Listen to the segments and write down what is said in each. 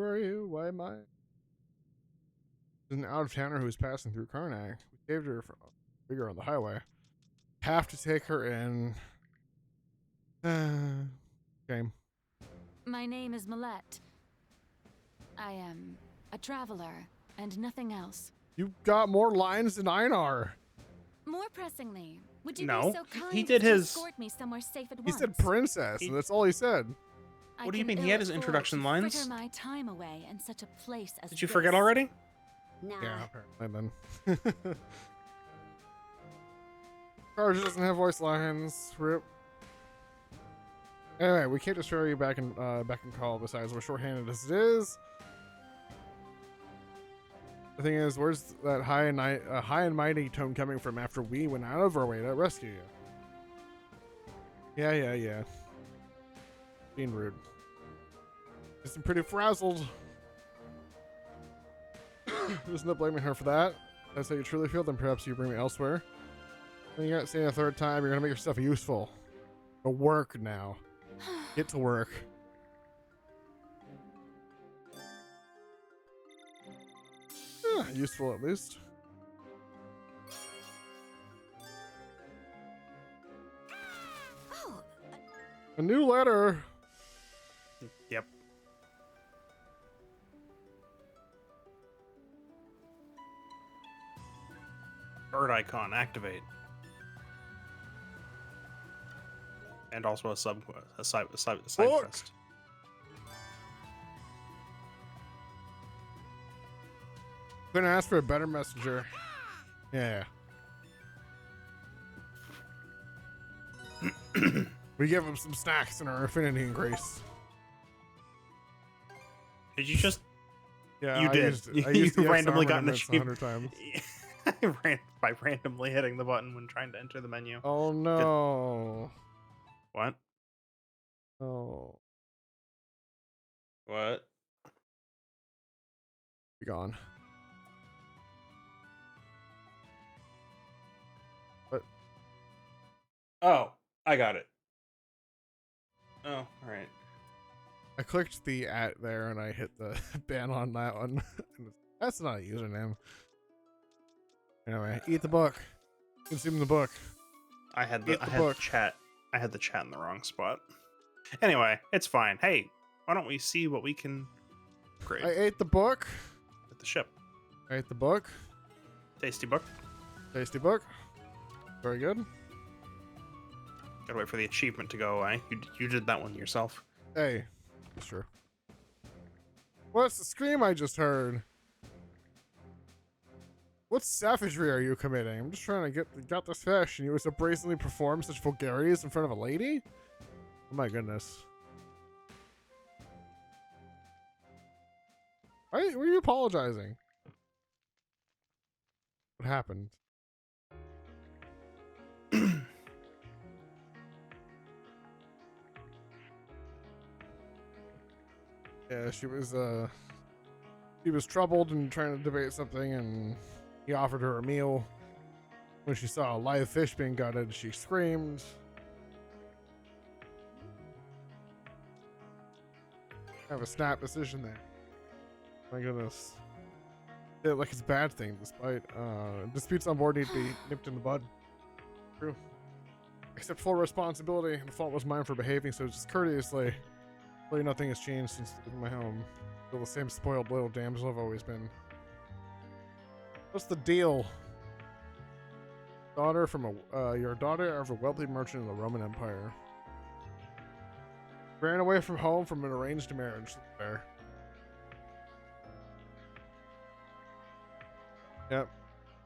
Who are you? Why am I? An out-of-towner who was passing through Karnak. We saved her from a figure on the highway. Have to take her in. Shame. My name is Millette. I am a traveler and nothing else. You got more lines than Einar. More pressingly, would you No, be so kind he did to his. escort me somewhere safe at He once? said princess, and that's all he said. What do you mean? He had his introduction lines. Fritter my time away in such a place as Did you this. forget already? Nah. Yeah, apparently then. Charge doesn't have voice lines. Rip. Anyway, we can't just throw you back in call. Besides, we're shorthanded as it is. The thing is, where's that high and mighty tone coming from after we went out of our way to rescue you? Yeah. Being rude. I'm pretty frazzled. There's no blaming her for that. If that's how you truly feel, then perhaps you bring me elsewhere. When you got to say it a third time, you're gonna make yourself useful. Go work now. Get to work. Useful at least. Oh, A new letter. Yep. Bird icon activate. And also a side quest. Couldn't ask for a better messenger. Yeah. We give him some snacks in our affinity and grace. Did you just? Yeah, You I did. Used, I used You the randomly X got an ornaments achievement 100 times. by randomly hitting the button when trying to enter the menu. Oh no. What? Oh. What? Be gone. What? Oh, I got it. Oh, all right. I clicked the @ there and I hit the ban on that one. That's not a username. Anyway, eat the book. Consume the book. I had Eat the book. chat. I had the chat in the wrong spot. Anyway, it's fine. Hey, why don't we see what we can grade I ate the book. at the ship? I ate the book. Tasty book. Tasty book. Very good. Gotta wait for the achievement to go away. You did that one yourself. Hey, sure. What's the scream I just heard? What savagery are you committing? I'm just trying to got this fish, and you so brazenly perform such vulgarities in front of a lady? Oh my goodness. Why were you apologizing? What happened? Yeah, she was troubled and trying to debate something, and he offered her a meal. When she saw a live fish being gutted, she screamed. Have a snap decision there. My goodness. Yeah, like it's a bad thing, despite disputes on board need to be nipped in the bud. True. Accept full responsibility. The fault was mine for behaving so discourteously. Really, nothing has changed since leaving my home. Still the same spoiled little damsel I've always been. What's the deal? Daughter from you're a daughter of a wealthy merchant in the Roman Empire. Ran away from home from an arranged marriage. There. Yep.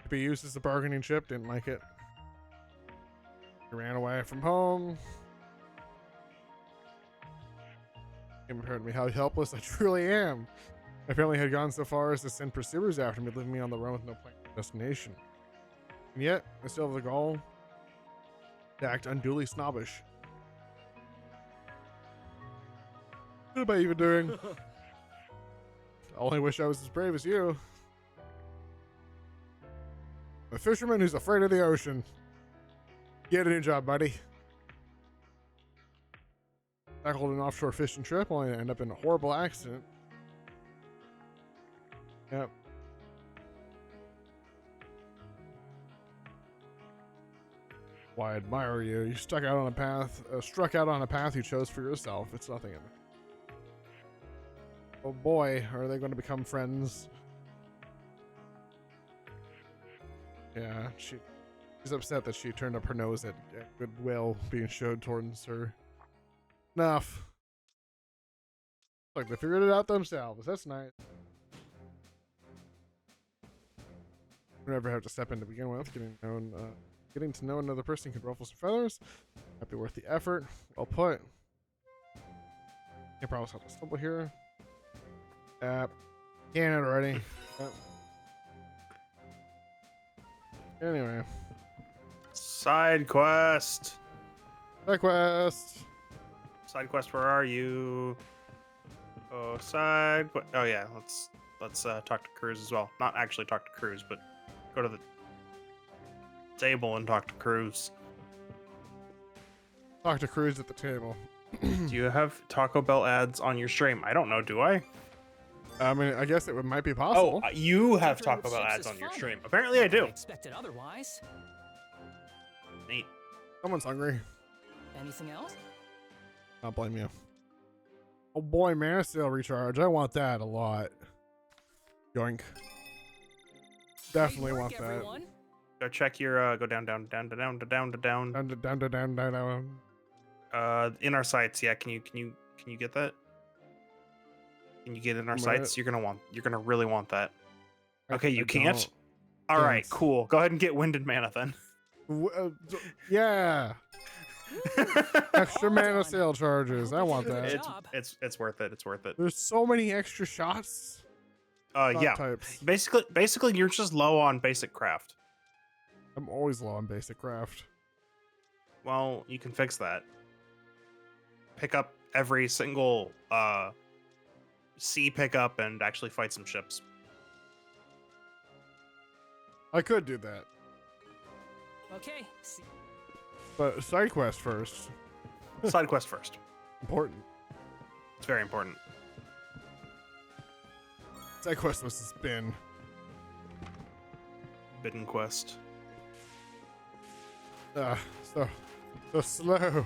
To be used as a bargaining chip, didn't like it. He ran away from home. Compared to me how helpless I truly am. My family had gone so far as to send pursuers after me, leaving me on the run with no plan or destination. And yet, I still have the gall to act unduly snobbish. What am I even doing? I only wish I was as brave as you. A fisherman who's afraid of the ocean. Get a new job, buddy. Tackled an offshore fishing trip, only to end up in a horrible accident. Yep. Why I admire you. You struck out on a path you chose for yourself. It's nothing in it. Oh boy, are they going to become friends? Yeah, she's upset that she turned up her nose at goodwill being showed towards her. Enough. Look, they figured it out themselves. That's nice. You never have to step in to begin with. Getting to know another person can ruffle some feathers. Might be worth the effort. Well put. Can't promise how to stumble here. Can't already. Anyway. Side quest. Side quest. Side quest, where are you? Oh, oh yeah, let's talk to Cruz as well. Not actually talk to Cruz, but go to the table and talk to Cruz. Talk to Cruz at the table. Do you have Taco Bell ads on your stream? I don't know, do I? I mean, I guess it might be possible. Oh, you have Taco Bell ads on your stream. Apparently I do. Expected otherwise. Neat. Someone's hungry. Anything else? I'll blame you. Oh boy, mana seal recharge. I want that a lot. Yoink. Definitely Great want work, that. everyone. Go check your go down. Down. In our sights, yeah. Can you get that? Can you get in our Right. sights? You're gonna really want that. Okay, you I can't. don't. All right, Can't. cool. Go ahead and get wind and mana then. Yeah. Extra All mana done. sale charges. I want Good that. job. It's worth it. It's worth it. There's so many extra shots. Yeah. Types. Basically, you're just low on basic craft. I'm always low on basic craft. Well, you can fix that. Pick up every single sea pickup and actually fight some ships. I could do that, Okay. but side quest first. Side quest first. Important. It's very important. Side quest was a spin. Bidden quest. So slow.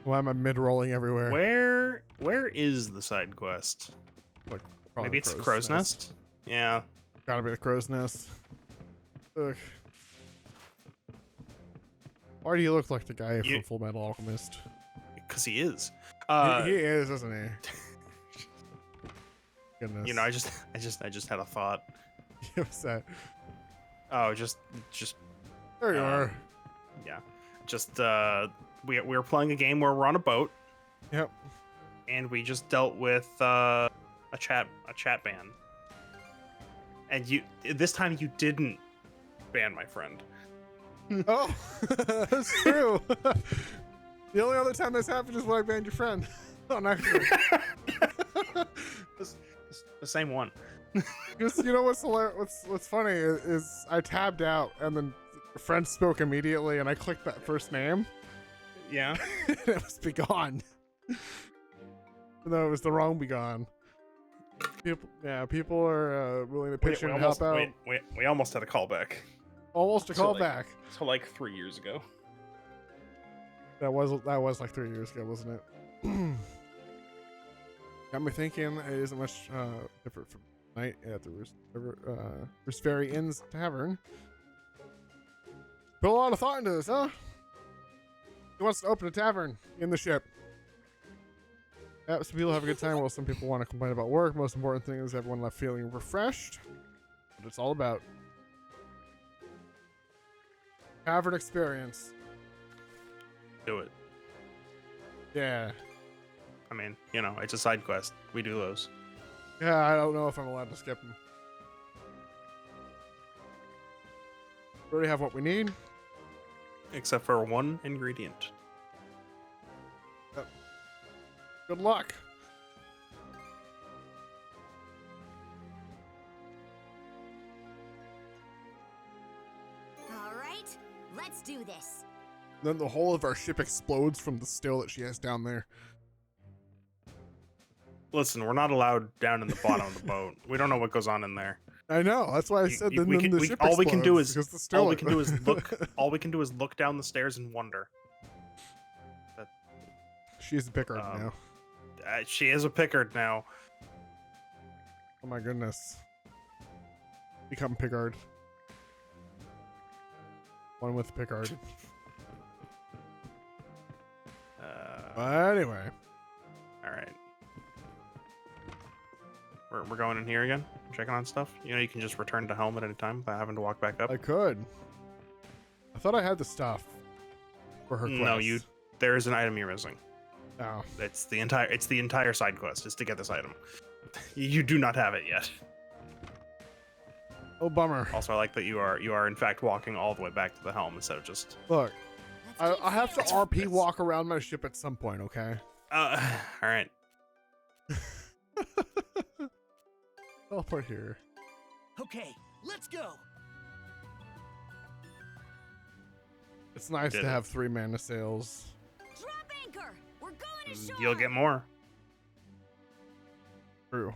Why am I mid-rolling everywhere? Where is the side quest? Like, Maybe it's Crow's Nest? Yeah. Gotta be the crow's nest. Ugh. Why do you look like the guy from Full Metal Alchemist? Because he is. He is, isn't he? Goodness. You know, I just had a thought. What's that? Oh, just There you are. yeah. Just we were playing a game where we're on a boat Yep. and we just dealt with a chat ban. And this time you didn't ban my friend. Oh, that's true. The only other time this happened is when I banned your friend. Oh, not true. The same one. Because you know what's hilarious? What's funny is I tabbed out and then the friend spoke immediately, and I clicked that first name. Yeah. And it was Begone. No, it was the wrong Begone. People are willing to pitch in and help out. We almost had a callback. Almost a So, callback. So like 3 years ago. That was like 3 years ago, wasn't it? Got me thinking. It isn't much different from night at the Roosevelt Inn's Tavern. Put a lot of thought into this, huh? He wants to open a tavern in the ship. Some people have a good time, while some people want to complain about work. Most important thing is everyone left feeling refreshed. What it's all about. Tavern experience. Do it. Yeah. I mean, you know, it's a side quest. We do those. Yeah, I don't know if I'm allowed to skip them. We already have what we need. Except for one ingredient. Good luck. All right, let's do this. Then the whole of our ship explodes from the still that she has down there. Listen, we're not allowed down in the bottom of the boat. We don't know what goes on in there. I know. That's why I You- said you- then we then can- the we- ship all we can do explodes is- because the All we stone- can do is look. All we can do is look down the stairs and wonder. She's a Pickard Um, now. She is a Pickard now. Oh my goodness. Become Pickard. One with Pickard. But anyway. All right. We're going in here again, checking on stuff. You know, you can just return to home at any time without having to walk back up. I could. I thought I had the stuff for her quest. No, there is an item you're missing. Oh. It's the entire side quest is to get this item. You do not have it yet. Oh, bummer. Also, I like that you are in fact walking all the way back to the helm instead of just. Look, Let's I have to keep RP it's- walk around my ship at some point, okay? All right. Teleport here. Okay, let's go. It's nice Did to it. have 3 mana sails. Drop anchor. We're going ashore. You'll get more. True.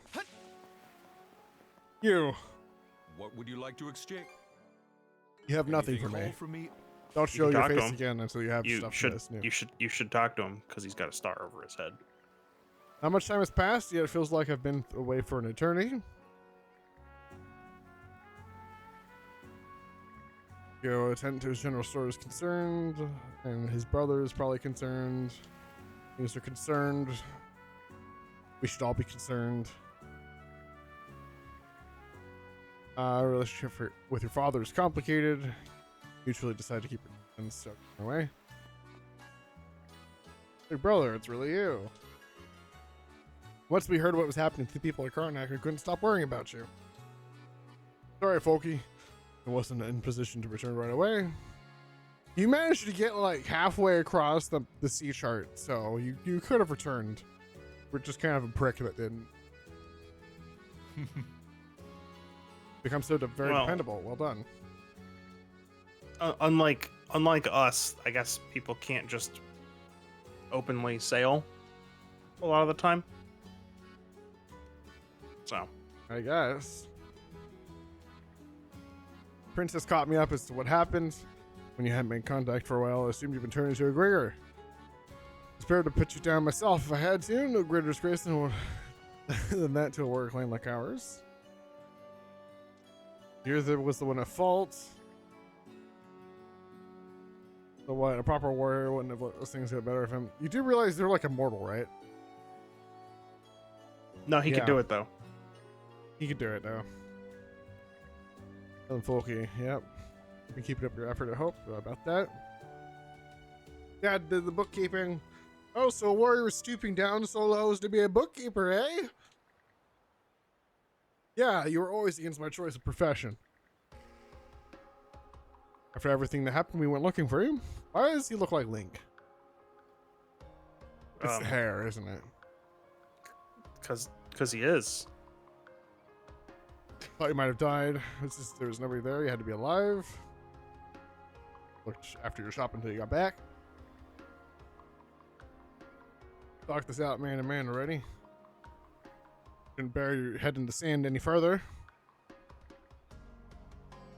You. What would you like to exchange? You have nothing Anything for at me. all from me? Don't You show can your talk to face him. again until you have You stuff should that's new. you should talk to him because he's got a star over his head. How much time has passed? Yet it feels like I've been away for an eternity. Go attend to his general store is concerned, and his brother is probably concerned. Things are concerned. We should all be concerned. Relationship with your father is complicated. Mutually decide to keep it and stuck away. Big brother, it's really you. Once we heard what was happening to the people at Karnak, we couldn't stop worrying about you. Sorry, Folky. I wasn't in position to return right away. You managed to get like halfway across the sea chart, so you could have returned. We're just kind of a prick that didn't. Become so very Well- dependable. Well done. Unlike us, I guess people can't just openly sail a lot of the time. So I guess. Princess caught me up as to what happened. When you hadn't made contact for a while, I assumed you'd been turned into a Grigger. I was prepared to put you down myself if I had to. No greater disgrace than that to a warrior clan like ours. You're was the one at fault. So what? A proper warrior wouldn't have let those things get better of him. You do realize they're like immortal, right? no, he Yeah. could do it though. He could do it now. And Folky, yep. You can keep up your effort, I hope, about that. Dad did the bookkeeping. Oh, so a warrior was stooping down so low as to be a bookkeeper, eh? Yeah, you were always against my choice of profession. After everything that happened, we went looking for you. Why does he look like Link? It's the hair, isn't it? Because he is. Thought you might have died. There was nobody there. You had to be alive. Looked after your shop until you got back. Talked this out man to man already. Couldn't bury your head in the sand any further.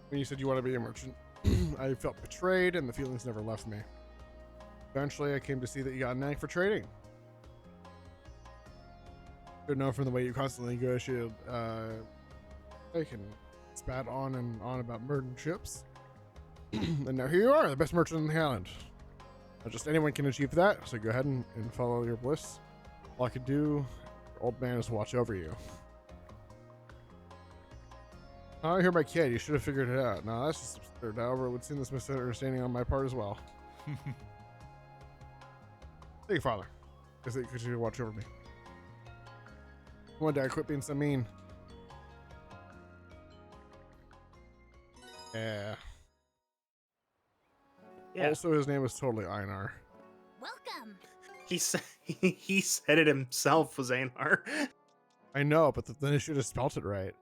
When you said you want to be a merchant, I felt betrayed and the feelings never left me. Eventually, I came to see that you got a knack for trading. Good enough from the way you constantly negotiated, and spat on and on about merchant ships. And now here you are, the best merchant in the island. Not just anyone can achieve that, so go ahead and follow your bliss. All I could do, your old man, is watch over you. Oh, I hear my kid, you should have figured it out. No, that's just absurd. However, it would seem this misunderstanding on my part as well. Thank you, father. Because you could watch over me. Come on, Dad, quit being so mean. Yeah. Yeah. Also, his name is totally Einar. Welcome. He said it himself was Anar. I know, but then they should have spelt it right.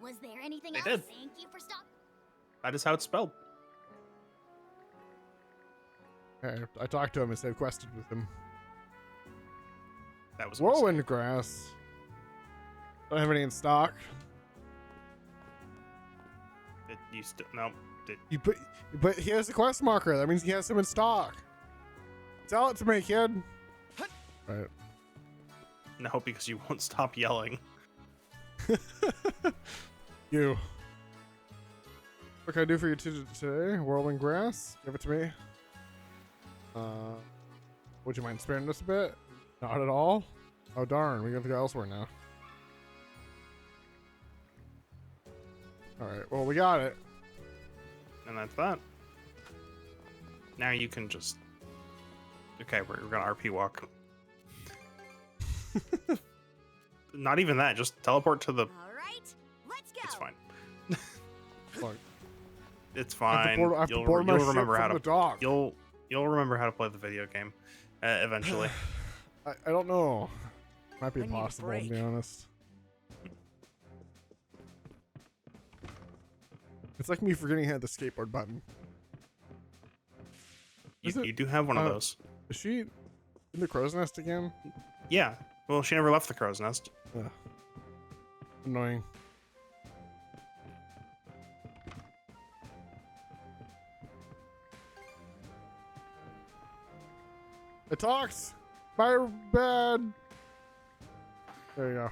Was there anything They else? did. Thank you for stopping. That is how it's spelled. I talked to him and said quested with him. That was a mistake. Whoa, grass. Don't have any in stock. You still no. But he has a quest marker. That means he has some in stock. Tell it to me, kid. Right. No, because you won't stop yelling. You. What can I do for you today? Whirling grass? Give it to me. Would you mind sparing us a bit? Not at all? Oh darn, we have to go elsewhere now. Alright, well we got it. And that's that. Now you can just... Okay, we're gonna RP walk. Not even that, just teleport to the... All right, let's go. It's fine. Look, It's I have to fine. board, I have to board my ship remember how from to... the dock. You'll remember how to play the video game eventually. I don't know. Might be I need a impossible, to be break. honest. It's like me forgetting I had the skateboard button. Is it- You do have one of uh, those. Is she in the crow's nest again? Yeah. Well, she never left the crow's nest. Ugh. Annoying. It talks! My bad! There you go.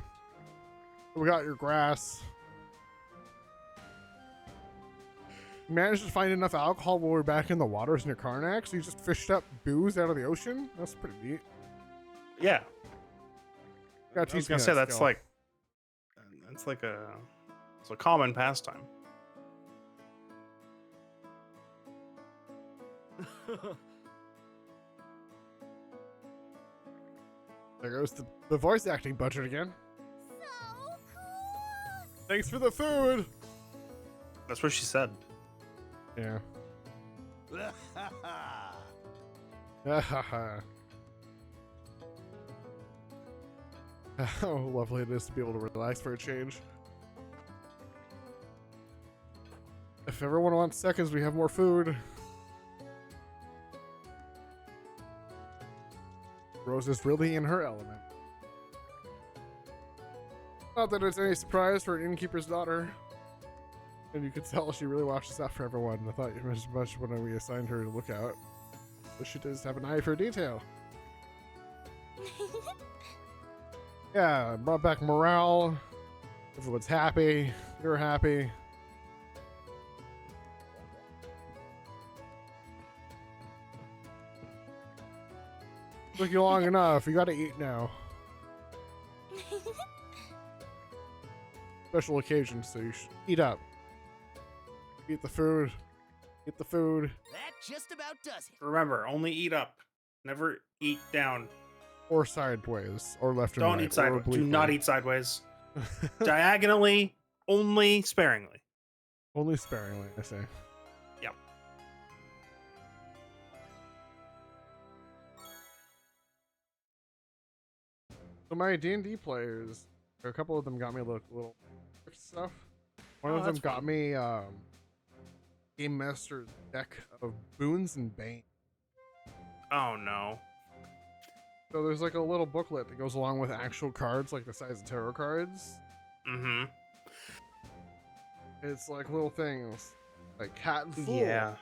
We got your grass. You managed to find enough alcohol while we were back in the waters in your Karnak, so you just fished up booze out of the ocean? That's pretty neat. Yeah. Gotta I was teach me gonna say that that's skill. like... It's a common pastime. There goes the voice acting budget again. So cool. Thanks for the food! That's what she said. Yeah. How lovely it is to be able to relax for a change. If everyone wants seconds, we have more food. Rose is really in her element. Not that it's any surprise for an innkeeper's daughter. And you could tell she really watches out for everyone. I thought as much when we assigned her to look out. But she does have an eye for detail. Yeah, brought back morale. Everyone's happy. You're happy. Took you long enough. You gotta eat now. Special occasion, so you should eat up. Eat the food. Eat the food. That just about does it. Remember, only eat up. Never eat down. Or sideways. Or left and Don't right. eat sideways. Do obliquely. not eat sideways. Diagonally, only sparingly. Only sparingly, I say. Yep. So my D&D players, a couple of them got me little stuff. One Oh, of them that's got fun. me Game Master's deck of boons and bane. Oh no. So there's like a little booklet that goes along with actual cards, like the size of tarot cards. Mm-hmm. It's like little things, like cat and fool. Yeah.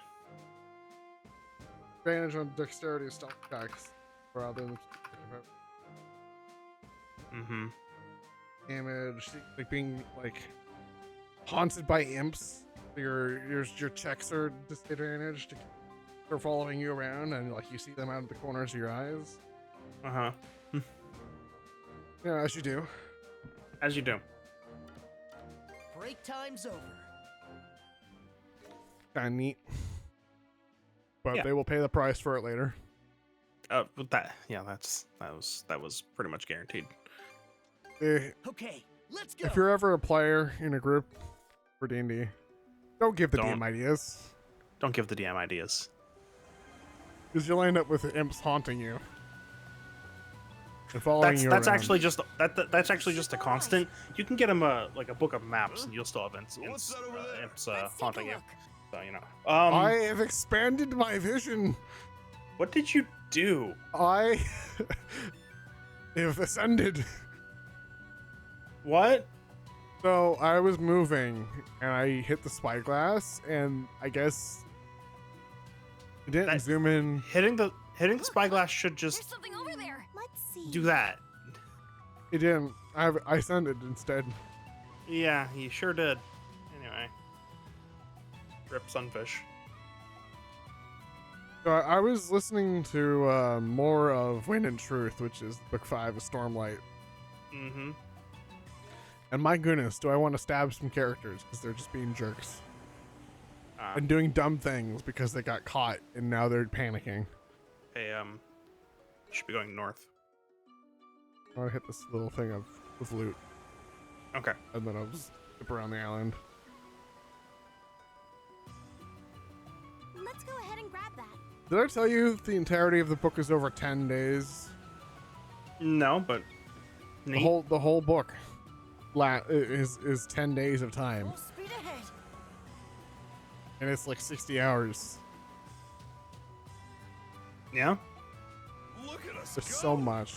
Advantage on dexterity stealth checks, rather than Mm-hmm. damage, like being like haunted by imps. Your checks are disadvantaged. They're following you around, and like you see them out of the corners of your eyes. Uh-huh. Yeah, as you do. As you do. Break time's over. Kind of neat. But Yeah. they will pay the price for it later. But that was pretty much guaranteed. Eh, Okay, let's go. if you're ever a player in a group for D&D, don't give the Don't. DM ideas, Don't give the DM ideas. because you'll end up with imps haunting you and following you That's around. actually just that's actually just a constant. You can get them like a book of maps, and you'll still have imps Let's haunting take a you. look. So you know. I have expanded my vision. What did you do? I have ascended. What? So I was moving and I hit the spyglass, and I guess it didn't That- zoom in. Hitting the spyglass should There's just something over there. Let's see. do that. It didn't. I sent it instead. Yeah, you sure did. Anyway. Rip Sunfish. So I was listening to more of Wind and Truth, which is book 5 of Stormlight. Mm-hmm. And my goodness, do I want to stab some characters because they're just being jerks Uh, and doing dumb things because they got caught and now they're panicking. hey, should be going north. I want to hit this little thing of with loot, Okay. and then I'll just zip around the island. Let's go ahead and grab that. Did I tell you the entirety of the book is over 10 days? No, but neat. The whole book is 10 days of time, Full speed ahead. and it's like 60 hours. Yeah. Look at us There's go. so much.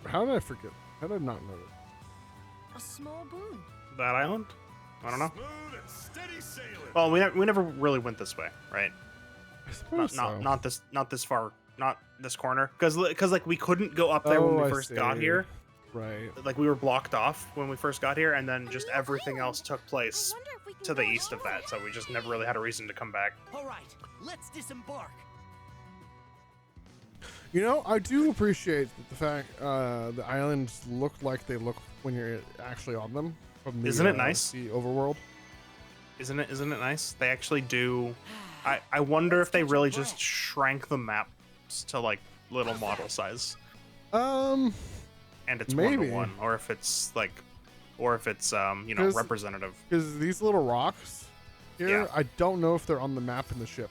How did I forget? How did I not know that? A small boon. That island? I don't know. Smooth and steady sailing. Well, we never really went this way, right? I suppose so. Not this far, not this corner, because like we couldn't go up there when Oh, we I first got see. here. Right. Like we were blocked off when we first got here, and then just new everything island. else took I place wonder if we can to the go east of over that, there. so we just never really had a reason to come back. All right, let's disembark. You know, I do appreciate the fact the islands look like they look when you're actually on them. From the, Isn't it nice? The overworld. Isn't it nice? They actually do. I wonder if they really just shrank the maps to like little model size, and it's Maybe. 1-to-1, or if it's you know, 'Cause- representative. Because these little rocks here, Yeah. I don't know if they're on the map in the ship.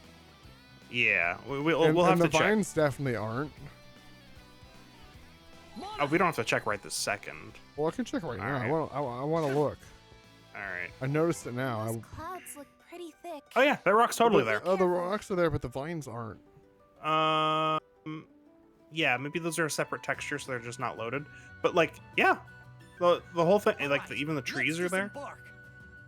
Yeah, we'll And have the to check. vines definitely aren't. We don't have to check right this second. Well, I can check right now. Alright. I want to look. All right. I noticed it now. Those clouds look pretty thick. Oh yeah, that rock's totally there. Oh, the rocks are there, but the vines aren't. Yeah, maybe those are a separate texture, so they're just not loaded. But like, yeah, the whole thing, All like right, even the trees let's are there. disembark.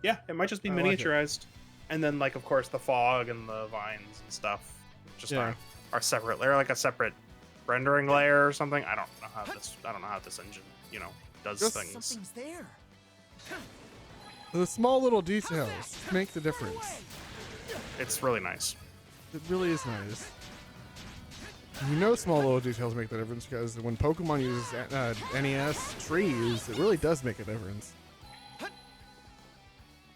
Yeah, it might just be I like it. miniaturized, and then like of course the fog and the vines and stuff just Yeah. are separate. They're like a separate rendering layer or something. I don't know how this engine, you know, does Just- things. Something's there. The small little details make the difference. It's really nice. It really is nice. You know, small little details make the difference because when Pokemon uses NES trees, it really does make a difference.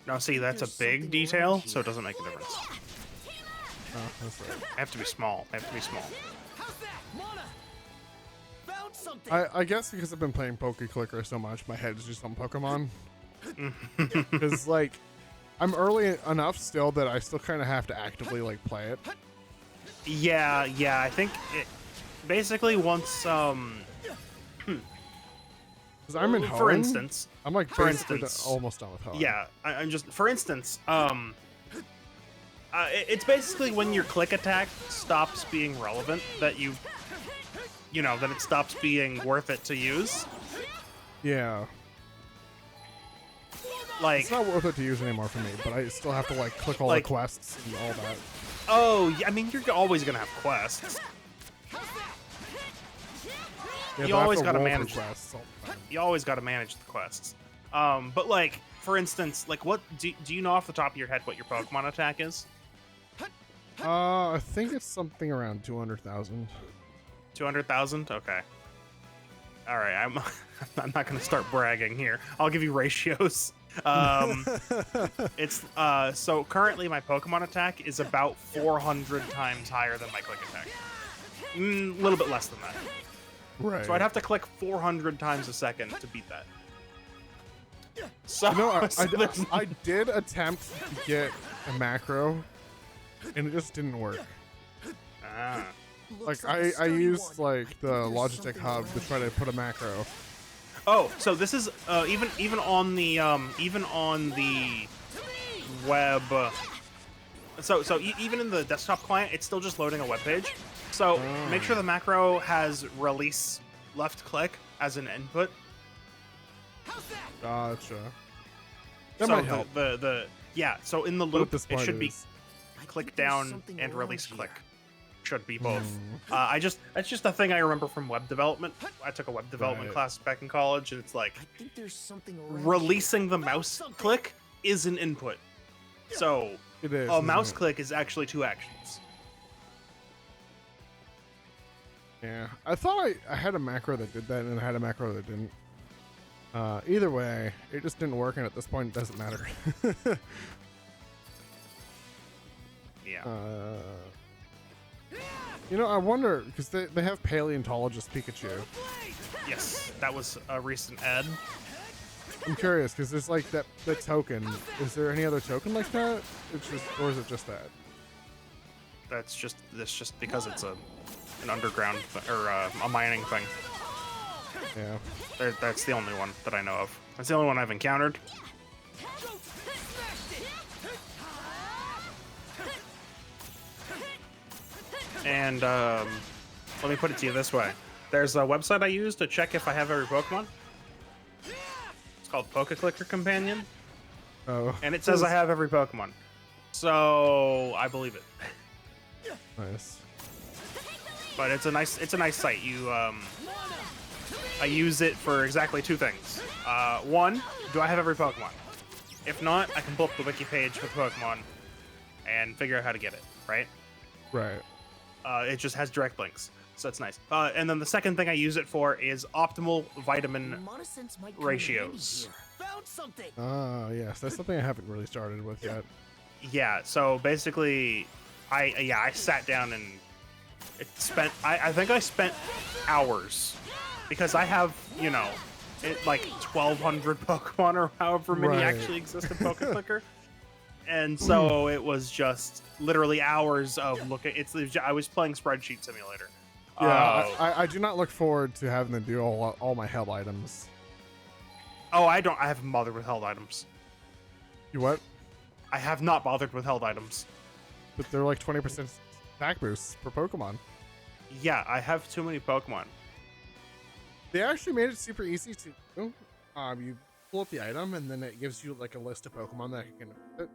Now see, that's There's a big something detail, around so it doesn't make a difference. Oh, that's right. They have to be small. They have to be small. How's that, Mona? Found something. I guess because I've been playing Poke Clicker so much, my head's just on Pokemon. Because like, I'm early enough still that I still kind of have to actively like play it. Yeah, I think it basically once Because I'm in for Hoenn. instance, I'm like for basically instance- almost done with Hoenn. yeah, I'm just for instance, it's basically when your click attack stops being relevant that you know that it stops being worth it to use. Yeah. Like, It's not worth it to use anymore for me, but I still have to like click all Like- the quests and all that. oh, yeah, I mean, you're always gonna have quests. Yeah, You but I have always to gotta roll for manage quests all the time. You always got to manage the quests. But like, for instance, like what do you know off the top of your head what your Pokemon attack is? I think it's something around 200,000. 200,000? Okay. All right, I'm I'm not gonna start bragging here. I'll give you ratios. It's so currently my Pokemon attack is about 400 times higher than my click attack. A little bit less than that. Right. So I'd have to click 400 times a second to beat that. So, No, so there's- I did attempt to get a macro, and it just didn't work. Ah. Looks Like a I sturdy used one. like the There's Logitech something hub to around try to put a macro. Oh, so this is even on the web. Even in the desktop client, it's still just loading a web page. So make sure the macro has release left click as an input. Gotcha. That So might help. So in the What loop, this it part should be is. click down and release click. Should be both. Hmm. That's just a thing I remember from web development. I took a web development Right. class back in college, and it's like I think there's something around releasing the here. mouse Something. click is an input. So It is. a isn't mouse it? click is actually 2 actions. Yeah, I thought I had a macro that did that, and I had a macro that didn't. Either way, it just didn't work, and at this point, it doesn't matter. Yeah. You know, I wonder because they have paleontologist Pikachu. Yes, that was a recent ad. I'm curious because there's like that token. Is there any other token like that? It's just, or is it just that? That's just because it's an underground or a mining thing. Yeah. That's the only one that I know of. That's the only one I've encountered. And let me put it to you this way: there's a website I use to check if I have every Pokemon. It's called PokeClicker Companion, Oh. and it says I have every Pokemon. So I believe it. Nice. But it's a nice site. I use it for exactly 2 things. One, do I have every Pokemon? If not, I can pull up the wiki page with Pokemon and figure out how to get it, right? Right. It just has direct links, so that's nice. And then the second thing I use it for is optimal vitamin Monosense might come in handy ratios. here. Found something. Ah, yes, that's something I haven't really started with yet. Yeah, so basically, I sat down and I think I spent hours because I have, like 1,200 Pokemon or however many Right. actually exist in PokeClicker. And so it was just literally hours of looking. I was playing Spreadsheet Simulator. Yeah, I do not look forward to having to do all my held items. I haven't bothered with held items. You what? I have not bothered with held items. But they're like 20% back boosts per Pokemon. Yeah, I have too many Pokemon. They actually made it super easy to do. You pull up the item, and then it gives you like a list of Pokemon that you can click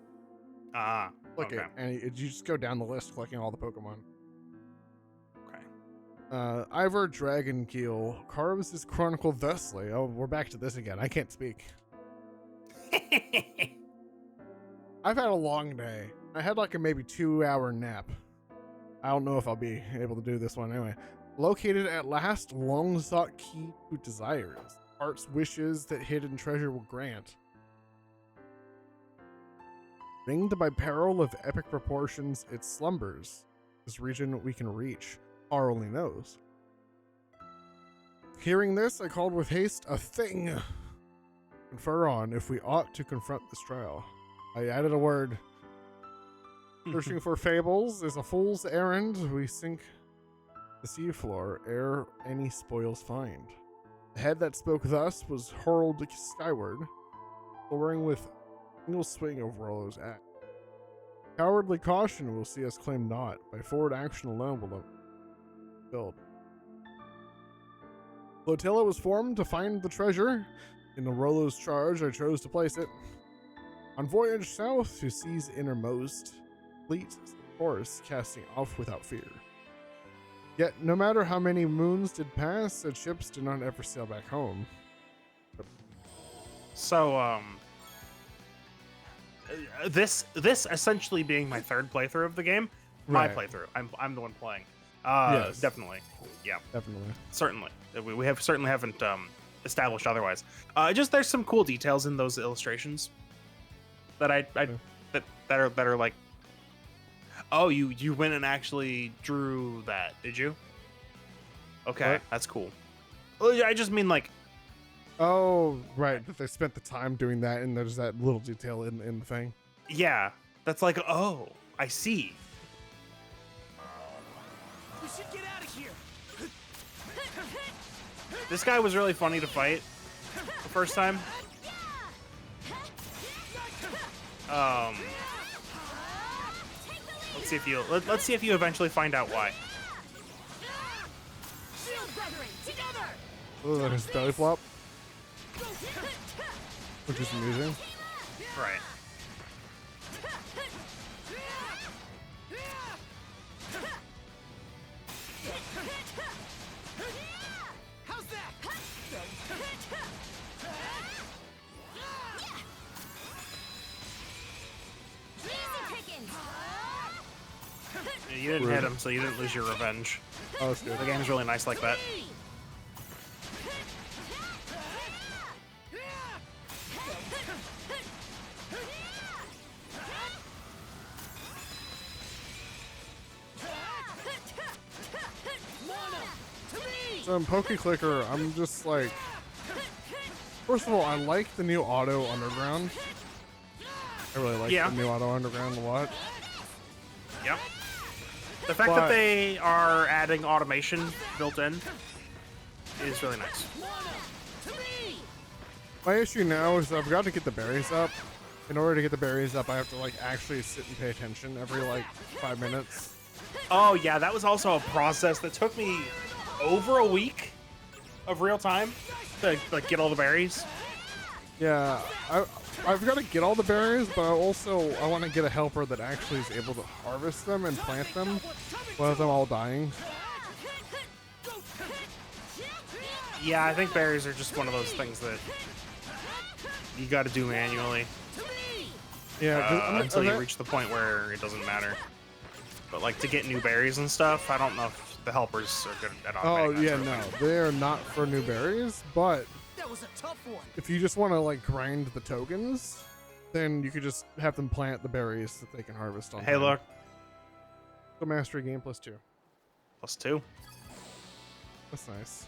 Okay. it, and you just go down the list collecting all the Pokemon. Okay. Ivor Dragonkeel carves his chronicle thusly. Oh, we're back to this again. I can't speak. I've had a long day. I had like a maybe 2-hour nap. I don't know if I'll be able to do this one anyway. Located at last, long sought key to desires. Heart's wishes that hidden treasure will grant. Ringed by peril of epic proportions, it slumbers. This region we can reach. R only knows. Hearing this, I called with haste a thing. Confer on if we ought to confront this trial. I added a word. Searching for fables is a fool's errand. We sink the seafloor ere any spoils find. The head that spoke thus was hurled skyward, soaring with single swing of Rollo's axe. Cowardly caution will see us claim naught. By forward action alone will it build. Flotilla was formed to find the treasure. In the Rollo's charge, I chose to place it. On voyage south to seas innermost, fleet course casting off without fear. Yet, no matter how many moons did pass, said ships did not ever sail back home. So, this essentially being my 3rd playthrough of the game, my Right. playthrough. I'm the one playing. Yes. Definitely. Yeah, Definitely. certainly. We certainly haven't established otherwise. Just there's some cool details in those illustrations that that are like, oh, you went and actually drew that, did you? Okay, What? that's cool. Well, I just mean like, Oh, right. That they spent the time doing that, and there's that little detail in the thing. yeah, that's like, oh, I see. We should get out of here. This guy was really funny to fight the first time. Let's see if you let's see if you eventually find out why. Shield brethren, together! Oh, his belly flop, which is amusing. Right. How's that? You didn't hit him, so you didn't lose your revenge. Oh, that's good. The game's really nice like that. So in Poke Clicker, I'm just like, first of all, I like the new Auto Underground. I really like Yeah. the new Auto Underground a lot. Yep. The fact But- that they are adding automation built in is really nice. My issue now is I've got to get the berries up. In order to get the berries up, I have to like actually sit and pay attention every like 5 minutes. Oh yeah, that was also a process that took me over a week of real time to like get all the berries. Yeah, I've got to get all the berries, but I want to get a helper that actually is able to harvest them and plant them without them all dying. Yeah, I think berries are just one of those things that you got to do manually Yeah, 'cause until you reach the point where it doesn't matter. But like to get new berries and stuff, I don't know if the helpers are good at Oh automating that yeah, sort of no, thing. they are not for new berries. But That was a tough one. if you just want to like grind the tokens, then you could just have them plant the berries that they can harvest on. Hey, time. look, So mastery game +2. +2. That's nice.